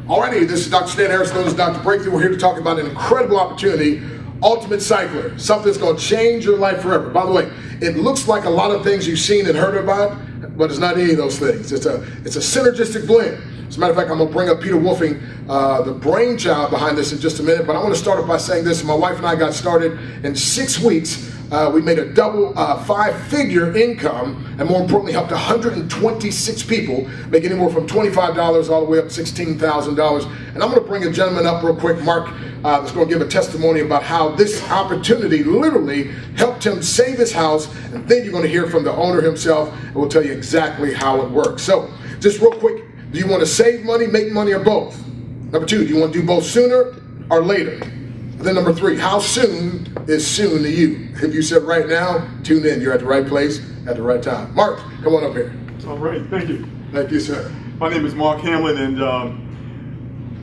Alrighty, this is Dr. Stan Harris, known as Dr. Breakthrough. We're here to talk about an incredible opportunity, Ultimate Cycler, something that's going to change your life forever. By the way, it looks like a lot of things you've seen and heard about, but it's not any of those things. It's a synergistic blend. As a matter of fact, I'm going to bring up Peter Wolfing, the brainchild behind this in just a minute, but I want to start off by saying this. My wife and I got started in 6 weeks. We made a double five-figure income, and more importantly, helped 126 people make anywhere from $25 all the way up to $16,000. And I'm going to bring a gentleman up real quick, Mark, that's going to give a testimony about how this opportunity literally helped him save his house. And then you're going to hear from the owner himself, and we'll tell you exactly how it works. So, just real quick, do you want to save money, make money, or both? Number two, do you want to do both sooner or later? And then number three, how soon is soon to you? If you said right now, tune in. You're at the right place at the right time. Mark, come on up here. All right, thank you. Thank you, sir. My name is Mark Hamlin, and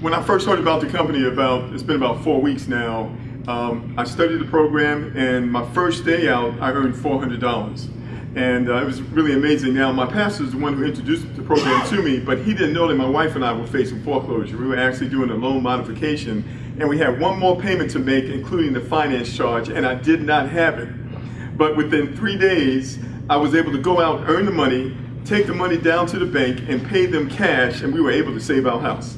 when I first heard about the company, it's been about 4 weeks now, I studied the program, and my first day out, I earned $400. And it was really amazing. Now, my pastor is the one who introduced the program to me, but he didn't know that my wife and I were facing foreclosure. We were actually doing a loan modification, and we had one more payment to make, including the finance charge, and I did not have it. But within 3 days, I was able to go out, earn the money, take the money down to the bank, and pay them cash, and we were able to save our house.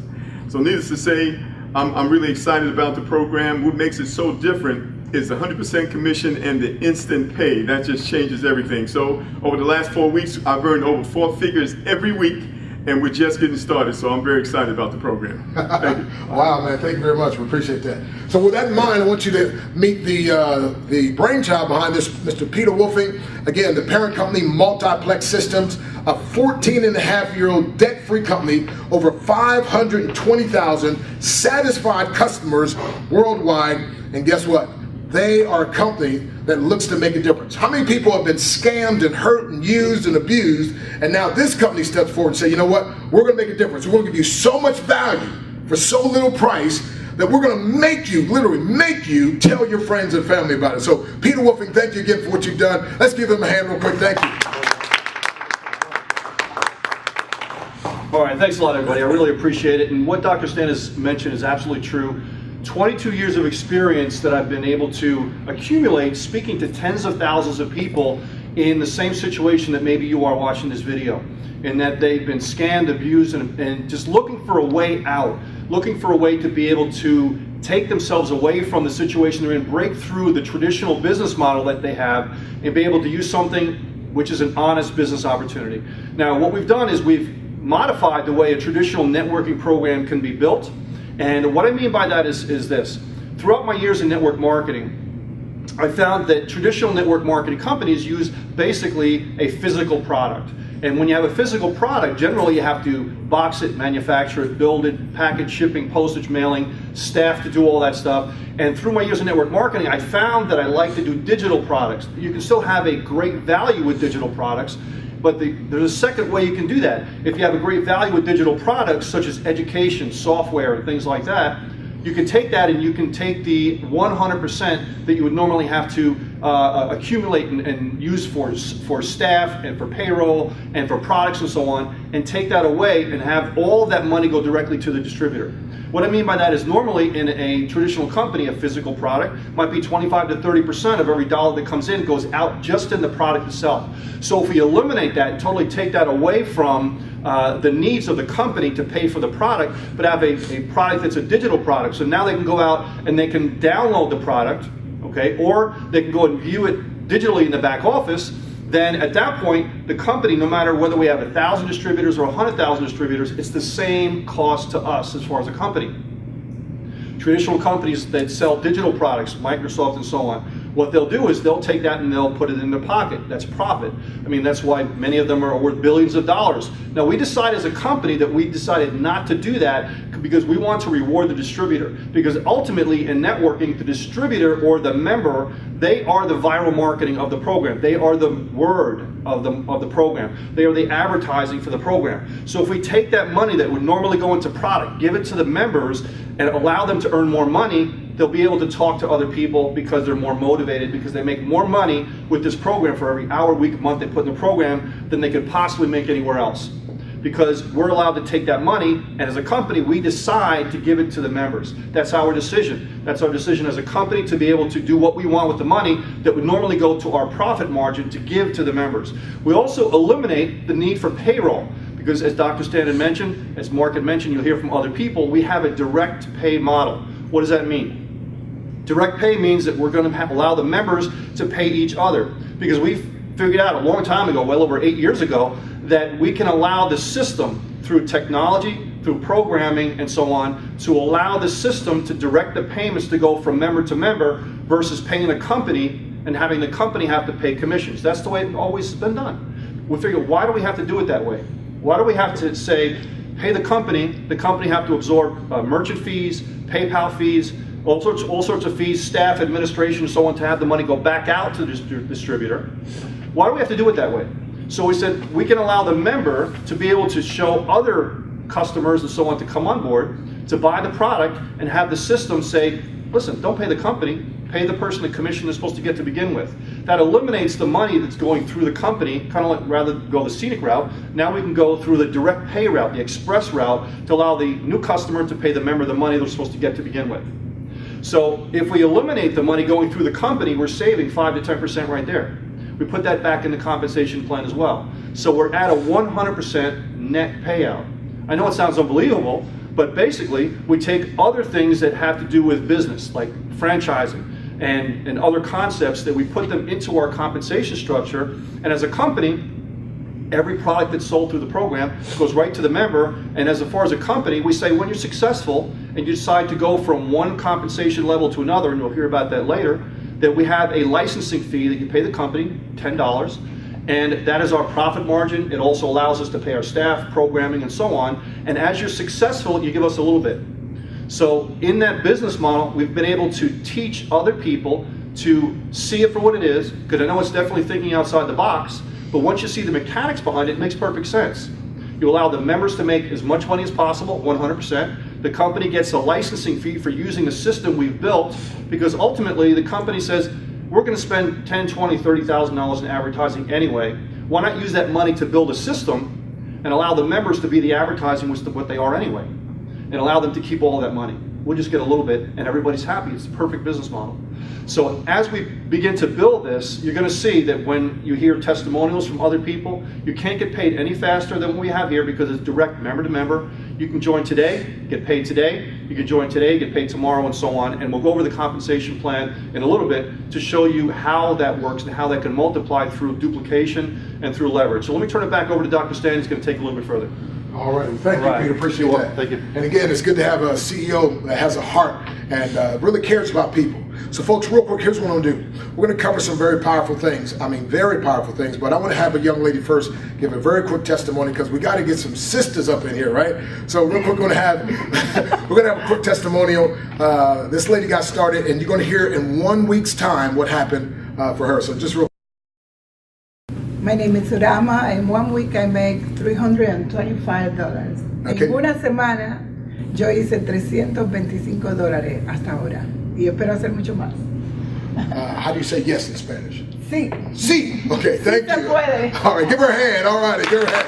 So needless to say, I'm really excited about the program. What makes it so different is the 100% commission and the instant pay. That just changes everything. So over the last 4 weeks, I've earned over 4 figures every week, and we're just getting started. So I'm very excited about the program. Thank you. Wow, man, thank you very much. We appreciate that. So with that in mind, I want you to meet the brainchild behind this, Mr. Peter Wolfing. Again, the parent company, Multiplex Systems, a 14-and-a-half-year-old debt-free company, over 520,000 satisfied customers worldwide. And guess what? They are a company that looks to make a difference. How many people have been scammed and hurt and used and abused, and now this company steps forward and say, you know what, we're going to make a difference. We're going to give you so much value for so little price that we're going to make you, literally make you, tell your friends and family about it. So Peter Wolfing, thank you again for what you've done. Let's give him a hand real quick. Thank you. All right, thanks a lot, everybody. I really appreciate it. And what Dr. Stan has mentioned is absolutely true. 22 years of experience that I've been able to accumulate speaking to tens of thousands of people in the same situation that maybe you are watching this video, in that they've been scammed, abused, and just looking for a way out, looking for a way to be able to take themselves away from the situation they're in, break through the traditional business model that they have, and be able to use something which is an honest business opportunity. Now, what we've done is we've modified the way a traditional networking program can be built. And what I mean by that is this. Throughout my years in network marketing, I found that traditional network marketing companies use basically a physical product. And when you have a physical product, generally you have to box it, manufacture it, build it, package, shipping, postage, mailing, staff to do all that stuff. And through my years in network marketing, I found that I like to do digital products. You can still have a great value with digital products, but there's a second way you can do that. If you have a great value with digital products, such as education, software, and things like that, you can take that and you can take the 100% that you would normally have to accumulate and use for staff and for payroll and for products and so on, and take that away and have all of that money go directly to the distributor. What I mean by that is normally in a traditional company, a physical product might be 25 to 30% of every dollar that comes in goes out just in the product itself. So if we eliminate that and totally take that away from the needs of the company to pay for the product, but have a product that's a digital product, so now they can go out and they can download the product, okay, or they can go and view it digitally in the back office. Then at that point, the company, no matter whether we have 1,000 distributors or 100,000 distributors, it's the same cost to us as far as a company. Traditional companies that sell digital products, Microsoft and so on, what they'll do is they'll take that and they'll put it in their pocket. That's profit. I mean, that's why many of them are worth billions of dollars. Now, we decided as a company that we decided not to do that because we want to reward the distributor. Because ultimately in networking, the distributor or the member, they are the viral marketing of the program. They are the word of the program. They are the advertising for the program. So if we take that money that would normally go into product, give it to the members, and allow them to earn more money, they'll be able to talk to other people because they're more motivated, because they make more money with this program for every hour, week, month they put in the program than they could possibly make anywhere else. because we're allowed to take that money, and as a company, we decide to give it to the members. That's our decision. That's our decision as a company to be able to do what we want with the money that would normally go to our profit margin to give to the members. We also eliminate the need for payroll, because as Dr. Stan had mentioned, as Mark had mentioned, you'll hear from other people, we have a direct pay model. What does that mean? Direct pay means that we're going to allow the members to pay each other, because we've figured out a long time ago, well over 8 years ago, that we can allow the system through technology, through programming and so on, to allow the system to direct the payments to go from member to member versus paying the company and having the company have to pay commissions. That's the way it's always been done. We figured, why do we have to do it that way? Why do we have to say, pay the company have to absorb merchant fees, PayPal fees, all sorts of fees, staff, administration, and so on, to have the money go back out to the distributor? Why do we have to do it that way? So we said we can allow the member to be able to show other customers and so on to come on board, to buy the product, and have the system say, listen, don't pay the company, pay the person the commission is supposed to get to begin with. That eliminates the money that's going through the company, kind of like rather than go the scenic route, now we can go through the direct pay route, the express route, to allow the new customer to pay the member the money they're supposed to get to begin with. So if we eliminate the money going through the company, we're saving 5 to 10% right there. We put that back in the compensation plan as well. So we're at a 100% net payout. I know it sounds unbelievable, but basically we take other things that have to do with business, like franchising and other concepts, that we put them into our compensation structure, and as a company, every product that's sold through the program goes right to the member, and as far as a company, we say when you're successful and you decide to go from one compensation level to another, and you'll hear about that later, that we have a licensing fee that you pay the company, $10, and that is our profit margin. It also allows us to pay our staff, programming, and so on, and as you're successful, you give us a little bit. So in that business model, we've been able to teach other people to see it for what it is, because I know it's definitely thinking outside the box, but once you see the mechanics behind it, it makes perfect sense. You allow the members to make as much money as possible, 100%. The company gets a licensing fee for using the system we've built, because ultimately the company says, we're going to spend $10,000, $20,000, $30,000 in advertising anyway. Why not use that money to build a system and allow the members to be the advertising, which is what they are anyway, and allow them to keep all of that money. We'll just get a little bit and everybody's happy. It's a perfect business model. So as we begin to build this, you're going to see that when you hear testimonials from other people, you can't get paid any faster than what we have here, because it's direct member to member. You can join today, get paid today. You can join today, get paid tomorrow, and so on. And we'll go over the compensation plan in a little bit to show you how that works and how that can multiply through duplication and through leverage. So let me turn it back over to Dr. Stan. He's going to take a little bit further. All right, thank you, Peter. Appreciate that. Thank you. And again, it's good to have a CEO that has a heart and really cares about people. So folks, real quick, here's what I'm gonna do. We're gonna cover some very powerful things. I mean, very powerful things, but I wanna have a young lady first give a very quick testimony, because we gotta get some sisters up in here, right? So real quick, we're gonna have a quick testimonial. This lady got started, and you're gonna hear in 1 week's time what happened for her. So just real. My name is Urama. In 1 week I make $325. Okay. En una semana yo hice $325 hasta ahora. Y espero hacer mucho más. How do you say yes in Spanish? Sí. Sí. Okay, thank se you. puede. All right, give her a hand. All righty, give her a hand.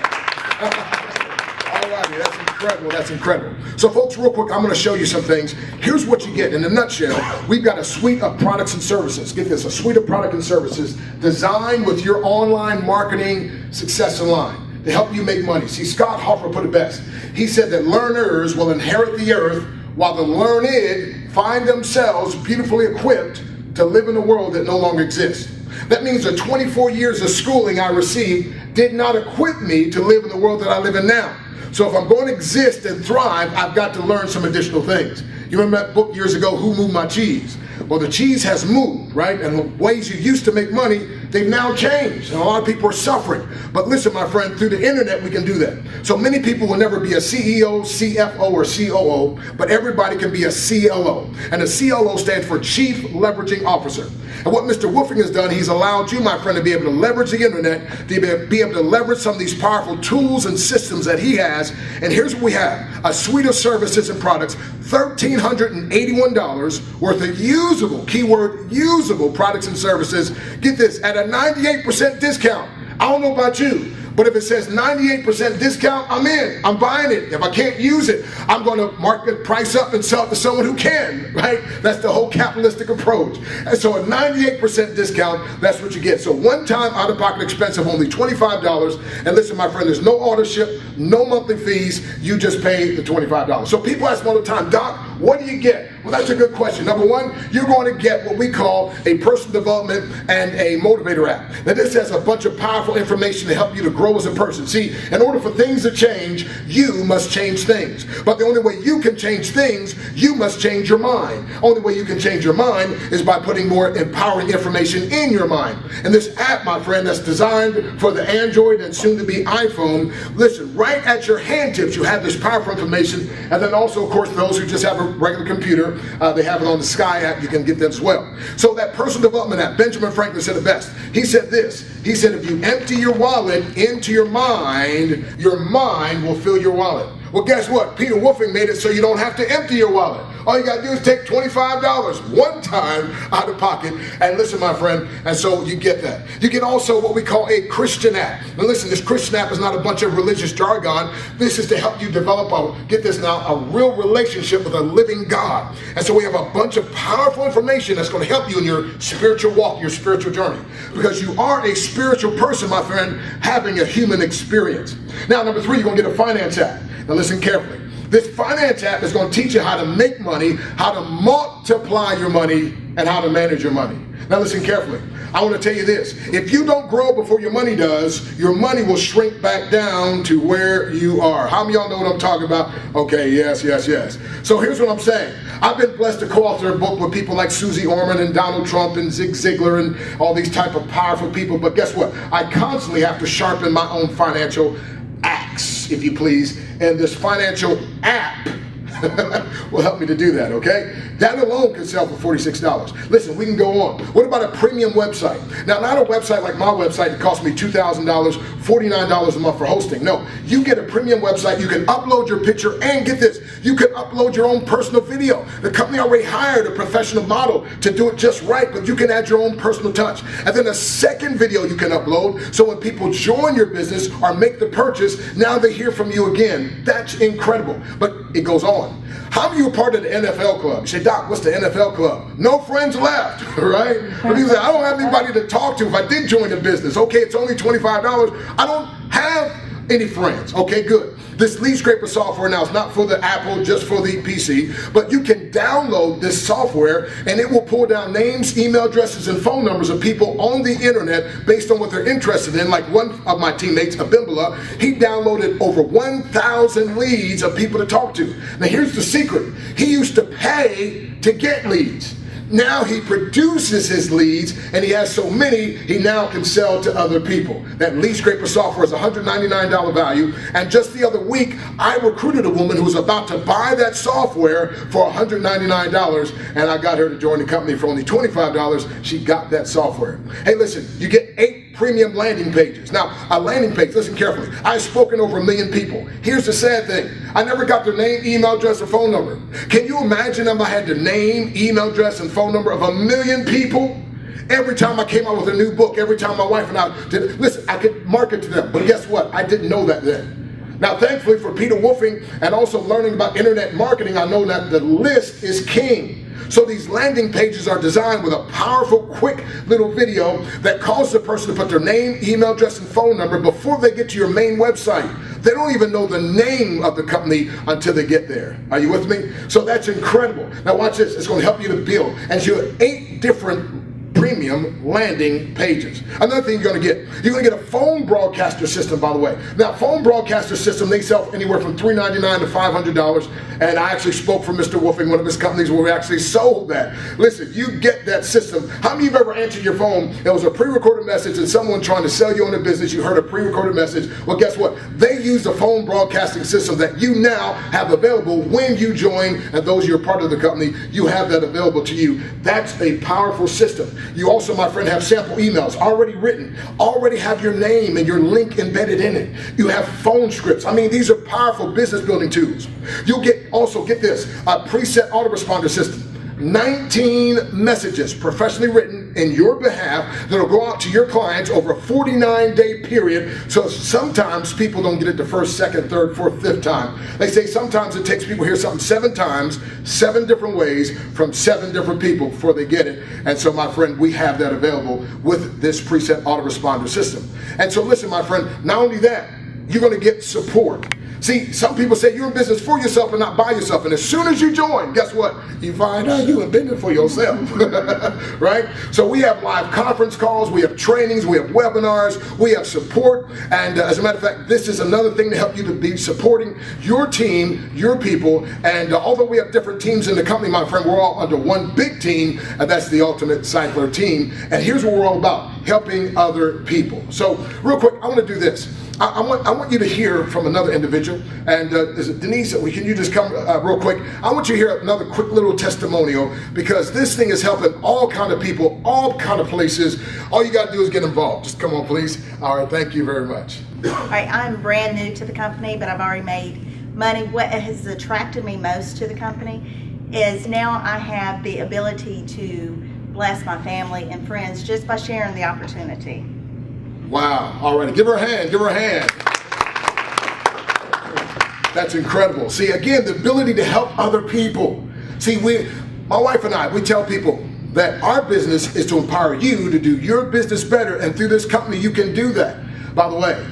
All righty, that's incredible. That's incredible. So folks, real quick, I'm going to show you some things. Here's what you get in a nutshell. We've got a suite of products and services. Get this, a suite of products and services designed with your online marketing success in line to help you make money. See, Scott Hoffer put it best. He said that learners will inherit the earth, while the learned find themselves beautifully equipped to live in a world that no longer exists. That means the 24 years of schooling I received did not equip me to live in the world that I live in now. So if I'm going to exist and thrive, I've got to learn some additional things. You remember that book years ago, Who Moved My Cheese? Well, the cheese has moved, right? And the ways you used to make money, they've now changed. And a lot of people are suffering. But listen, my friend, through the internet, we can do that. So many people will never be a CEO, CFO, or COO, but everybody can be a CLO. And a CLO stands for Chief Leveraging Officer. And what Mr. Woofing has done, he's allowed you, my friend, to be able to leverage the internet, to be able to leverage some of these powerful tools and systems that he has. And here's what we have: a suite of services and products, $1,381 worth of usable, keyword usable products and services. Get this, at a 98% discount. I don't know about you, But if it says 98% discount, I'm in. I'm buying it. If I can't use it, I'm going to mark the price up and sell it to someone who can, right? That's the whole capitalistic approach. And so a 98% discount, that's what you get. So one-time out-of-pocket expense of only $25. And listen, my friend, there's no auto ship, no monthly fees. You just pay the $25. So people ask me all the time, Doc, what do you get? Well, that's a good question. Number one, you're going to get what we call a personal development and a motivator app. Now, this has a bunch of powerful information to help you to grow as a person. See, in order for things to change, you must change things. But the only way you can change things, you must change your mind. Only way you can change your mind is by putting more empowering information in your mind. And this app, my friend, that's designed for the Android and soon to be iPhone, listen, right at your hand tips, you have this powerful information. And then also, of course, those who just have a regular computer, they have it on the Sky app, you can get that as well. So that personal development app, Benjamin Franklin said it best. He said this, he said, if you empty your wallet into your mind will fill your wallet. Well, guess what? Peter Wolfing made it so you don't have to empty your wallet. All you got to do is take $25 one time out of pocket. And listen, my friend, and so you get that. You get also what we call a Christian app. Now listen, this Christian app is not a bunch of religious jargon. This is to help you develop get this now, a real relationship with a living God. And so we have a bunch of powerful information that's going to help you in your spiritual walk, your spiritual journey. Because you are a spiritual person, my friend, having a human experience. Now, number three, you're going to get a finance app. Now listen carefully. This finance app is going to teach you how to make money, how to multiply your money, and how to manage your money. Now listen carefully. I want to tell you this. If you don't grow before your money does, your money will shrink back down to where you are. How many of y'all know what I'm talking about? Okay, yes. So here's what I'm saying. I've been blessed to co-author a book with people like Susie Orman and Donald Trump and Zig Ziglar and all these type of powerful people. But guess what? I constantly have to sharpen my own financial axe, if you please. And this financial app will help me to do that, okay? That alone can sell for $46. Listen, we can go on. What about a premium website? Now, not a website like my website that cost me $2,000, $49 a month for hosting. No, you get a premium website. You can upload your picture, and get this, you can upload your own personal video. The company already hired a professional model to do it just right, but you can add your own personal touch. And then a second video you can upload, so when people join your business or make the purchase, now they hear from you again. That's incredible. But it goes on. How many of you are part of the NFL club? You say, Doc, what's the NFL club? No friends left, right? But you say, I don't have anybody to talk to if I did join the business. Okay, it's only $25. I don't have any friends. Okay, good. This lead scraper software now is not for the Apple, just for the PC, but you can download this software and it will pull down names, email addresses, and phone numbers of people on the internet based on what they're interested in. Like one of my teammates, Abimbola, he downloaded over 1,000 leads of people to talk to. Now here's the secret. He used to pay to get leads. Now he produces his leads, and he has so many, he now can sell to other people. That lead scraper software is $199 value, and just the other week, I recruited a woman who was about to buy that software for $199, and I got her to join the company for only $25. She got that software. Hey, listen, you get 8 premium landing pages. Now, a landing page, listen carefully, I've spoken over 1 million people. Here's the sad thing. I never got their name, email address, or phone number. Can you imagine if I had the name, email address, and phone number of 1 million people? Every time I came out with a new book, every time my wife and I did, listen, I could market to them. But guess what? I didn't know that then. Now, thankfully for Peter Wolfing and also learning about internet marketing, I know that the list is king. So these landing pages are designed with a powerful, quick little video that calls the person to put their name, email address, and phone number before they get to your main website. They don't even know the name of the company until they get there. Are you with me? So that's incredible. Now watch this. It's going to help you to build. And you have 8 different premium landing pages. Another thing you're going to get a phone broadcaster system, by the way. Now, phone broadcaster system, they sell anywhere from $399 to $500, and I actually spoke for Mr. Wolfing, one of his companies, where we actually sold that. Listen, you get that system. How many of you have ever answered your phone? It was a pre-recorded message and someone trying to sell you on a business, you heard a pre-recorded message. Well, guess what? They use a phone broadcasting system that you now have available when you join, and those who are part of the company, you have that available to you. That's a powerful system. You also, my friend, have sample emails already written, already have your name and your link embedded in it. You have phone scripts. I mean, these are powerful business building tools. You'll also get this, a preset autoresponder system. 19 messages professionally written in your behalf that'll go out to your clients over a 49-day period. So sometimes people don't get it the first, second, third, fourth, fifth time. They say sometimes it takes people to hear something 7 times, 7 different ways from 7 different people before they get it. And so, my friend, we have that available with this preset autoresponder system. And so listen, my friend, not only that, you're going to get support. See, some people say you're in business for yourself and not by yourself. And as soon as you join, guess what? You find out you're in business for yourself, right? So we have live conference calls, we have trainings, we have webinars, we have support. And as a matter of fact, this is another thing to help you to be supporting your team, your people. And although we have different teams in the company, my friend, we're all under one big team, and that's the Ultimate Cycler team. And here's what we're all about, helping other people. So real quick, I want to do this. I want you to hear from another individual, and is it Denise? Can you just come real quick? I want you to hear another quick little testimonial, because this thing is helping all kind of people, all kind of places. All you got to do is get involved. Just come on, please. All right, thank you very much. All right, I'm brand new to the company, but I've already made money. What has attracted me most to the company is now I have the ability to bless my family and friends just by sharing the opportunity. Wow. All right. Give her a hand. Give her a hand. That's incredible. See, again, the ability to help other people. See, my wife and I, we tell people that our business is to empower you to do your business better. And through this company, you can do that. By the way,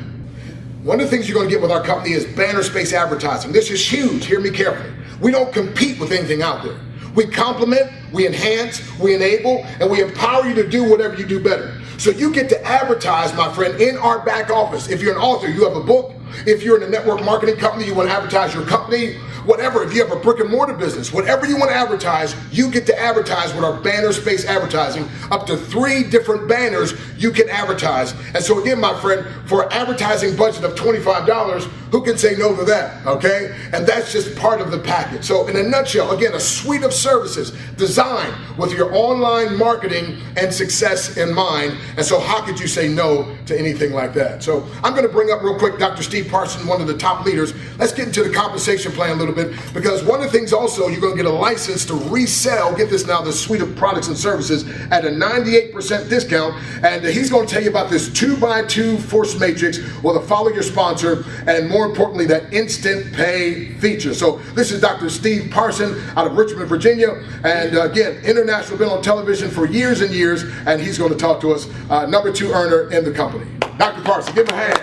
one of the things you're going to get with our company is banner space advertising. This is huge. Hear me carefully. We don't compete with anything out there. We complement, we enhance, we enable, and we empower you to do whatever you do better. So you get to advertise, my friend, in our back office. If you're an author, you have a book. If you're in a network marketing company, you want to advertise your company, whatever. If you have a brick and mortar business, whatever you want to advertise, you get to advertise with our banner space advertising. Up to 3 different banners you can advertise. And so again, my friend, for an advertising budget of $25, who can say no to that, okay? And that's just part of the package. So in a nutshell, again, a suite of services designed with your online marketing and success in mind. And so how could you say no to anything like that? So I'm going to bring up real quick Dr. Steve Parson, one of the top leaders. Let's get into the compensation plan a little bit, because one of the things also, you're going to get a license to resell, get this now, the suite of products and services at a 98% discount. And he's going to tell you about this 2x2 force matrix with a follow your sponsor, and more importantly, that instant pay feature. So this is Dr. Steve Parson out of Richmond, Virginia. And again, international, been on television for years and years, and he's going to talk to us, number 2 earner in the company. Dr. Parson, give him a hand.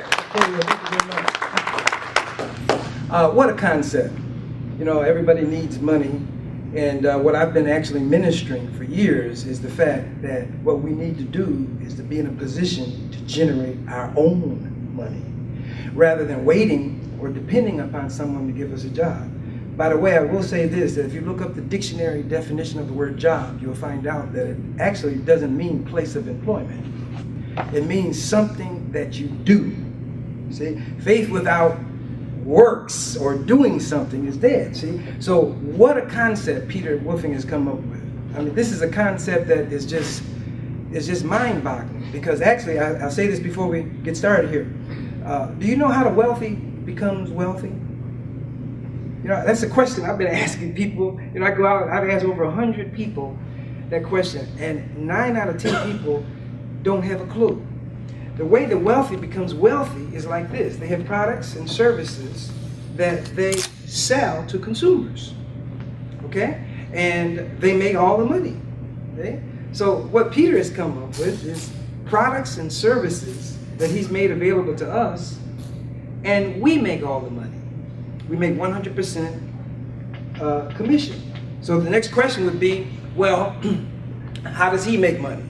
What a concept. You know, everybody needs money, and what I've been actually ministering for years is the fact that what we need to do is to be in a position to generate our own money, rather than waiting or depending upon someone to give us a job. By the way, I will say this, that if you look up the dictionary definition of the word job, you'll find out that it actually doesn't mean place of employment. It means something that you do. See, faith without works or doing something is dead. See, so what a concept Peter Wolfing has come up with. I mean, this is a concept that is just mind-boggling, because actually, I'll say this before we get started here. Do you know how the wealthy becomes wealthy? You know, that's a question I've been asking people. You know, I go out, I've asked over 100 people that question, and 9 out of 10 people don't have a clue. The way the wealthy becomes wealthy is like this. They have products and services that they sell to consumers, okay? And they make all the money, okay? So what Peter has come up with is products and services that he's made available to us, and we make all the money. We make 100% commission. So the next question would be, well, how does he make money?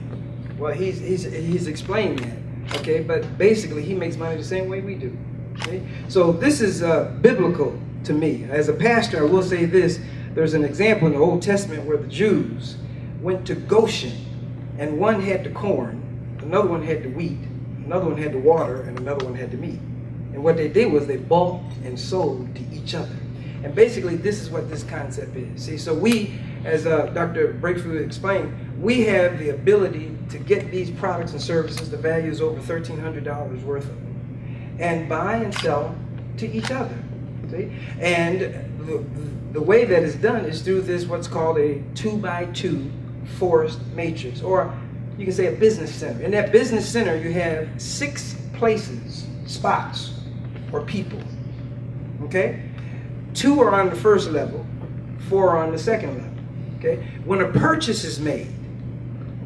Well, he's explained that. Okay, but basically he makes money the same way we do. Okay? So this is biblical to me. As a pastor, I will say this. There's an example in the Old Testament where the Jews went to Goshen, and one had the corn, another one had the wheat, another one had the water, and another one had the meat. And what they did was they bought and sold to each other. And basically this is what this concept is. See, so we, as Dr. Breakthrough explained, we have the ability to get these products and services, the value is over $1,300 worth of them, and buy and sell to each other. See? And the way that is done is through this, what's called a 2x2 forced matrix, or you can say a business center. In that business center, you have 6 places, spots, or people. Okay? 2 are on the first level, 4 are on the second level. Okay? When a purchase is made,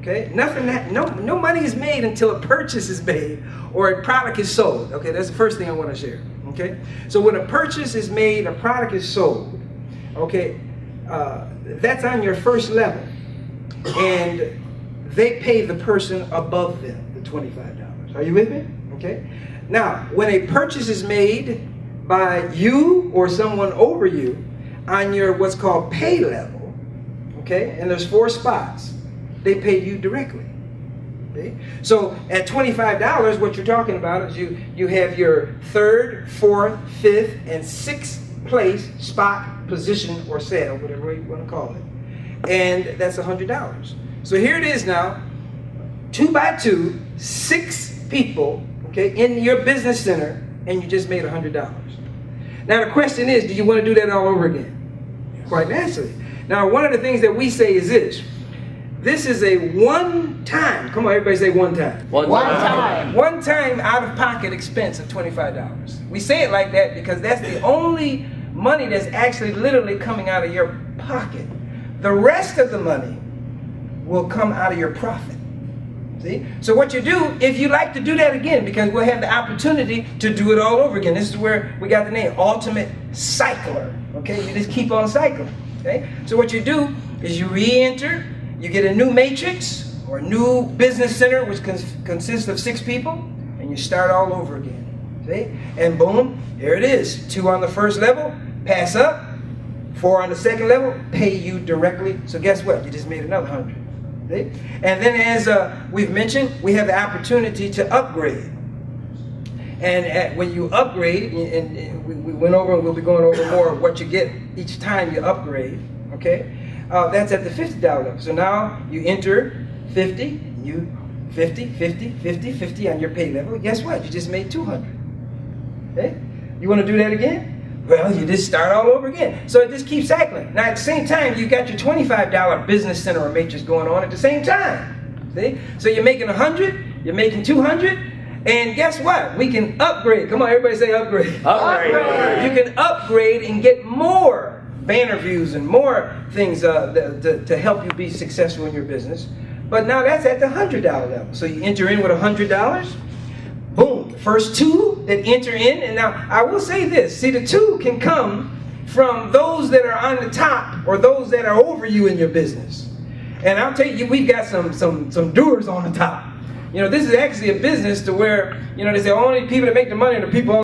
okay, no money is made until a purchase is made or a product is sold. Okay, that's the first thing I want to share. Okay, so when a purchase is made, a product is sold. Okay, that's on your first level, and they pay the person above them the $25. Are you with me? Okay. Now, when a purchase is made by you or someone over you on your what's called pay level, okay, and there's 4 spots, they pay you directly. Okay? So at $25, what you're talking about is you have your 3rd, 4th, 5th, and 6th place spot, position, or sale, whatever you want to call it. And that's $100. So here it is now, 2 by 2, 6 people, okay, in your business center, and you just made $100. Now the question is, do you want to do that all over again? Quite naturally. Now one of the things that we say is this. This is a one-time, come on everybody say one time. One time. One time out-of-pocket expense of $25. We say it like that because that's the only money that's actually literally coming out of your pocket. The rest of the money will come out of your profit. See? So what you do, if you like to do that again, because we'll have the opportunity to do it all over again. This is where we got the name, Ultimate Cycler. Okay, you just keep on cycling. Okay, so what you do is you re-enter, you get a new matrix or a new business center which consists of 6 people, and you start all over again. See? And boom, here it is. 2 on the first level, pass up. 4 on the second level, pay you directly. So guess what? You just made another 100. See? And then as we've mentioned, we have the opportunity to upgrade. And when you upgrade, and we went over and we'll be going over more of what you get each time you upgrade, okay? That's at the $50 level. So now you enter 50, you 50, 50, 50, 50 on your pay level. Guess what? You just made 200. Okay? You want to do that again? Well, you just start all over again. So it just keeps cycling. Now at the same time, you got your $25 business center or matrix going on at the same time. See? So you're making 100, you're making 200, and guess what? We can upgrade. Come on, everybody say upgrade. Upgrade. You can upgrade and get more banner views and more things to help you be successful in your business. But now that's at the $100 level. So you enter in with $100. Boom, first 2 that enter in, and now I will say this, see the 2 can come from those that are on the top or those that are over you in your business. And I'll tell you, we've got some doers on the top. You know, this is actually a business to where, you know, they say only people that make the money are the people